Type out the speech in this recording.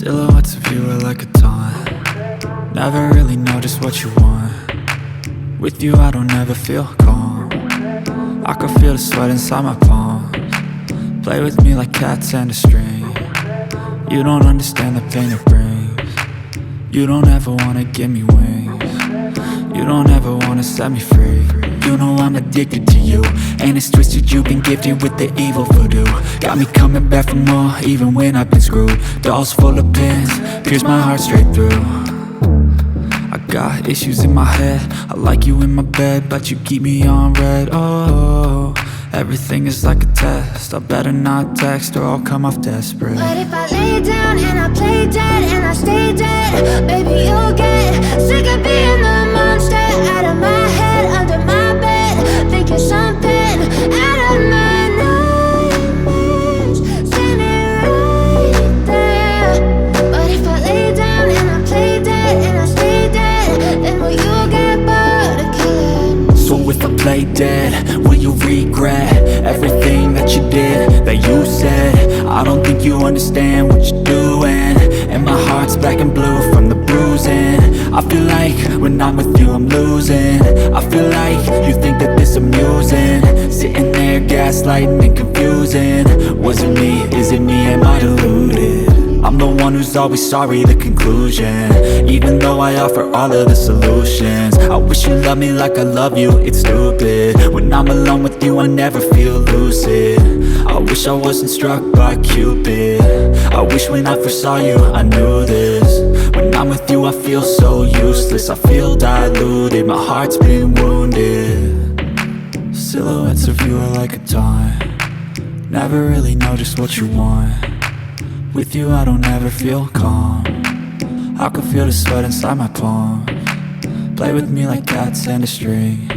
Silhouettes of you are like a taunt. Never really know just what you want. With you I don't ever feel calm. I can feel the sweat inside my palms. Play with me like cats and a string. You don't understand the pain it brings. You don't ever wanna give me wings. You don't ever wanna set me free. You know I'm addicted to you, and it's twisted, you've been gifted with the evil voodoo. Got me coming back for more, even when I've been screwed. Dolls full of pins, pierce my heart straight through. I got issues in my head, I like you in my bed, but you keep me on red. Oh, everything is like a test, I better not text or I'll come off desperate. But if I lay down and I play dead and I stay dead, baby you'll get sick of being the monster out of my head, under my bed, thinking something out of my nightmares, standing right there. But if I lay down and I play dead and I stay dead, then will you get bored of killing? So if I play dead, will you regret everything that you did, that you said? I don't think you understand what you're doing, and my heart's black and blue from the bruising. I feel like when I'm with you I'm losing. I feel like you think that this amusing, sitting there gaslighting and confusing. Was it me? Is it me? Am I deluded? I'm the one who's always sorry, the conclusion, even though I offer all of the solutions. I wish you loved me like I love you, it's stupid. When I'm alone with you I never feel lucid. I wish I wasn't struck by Cupid. I wish when I first saw you I knew this. When I'm with you I feel so useless, I feel diluted, my heart's been wounded. Silhouettes of you are like a taunt. Never really know just what you want. With you I don't ever feel calm. I can feel the sweat inside my palms. Play with me like cats and a string.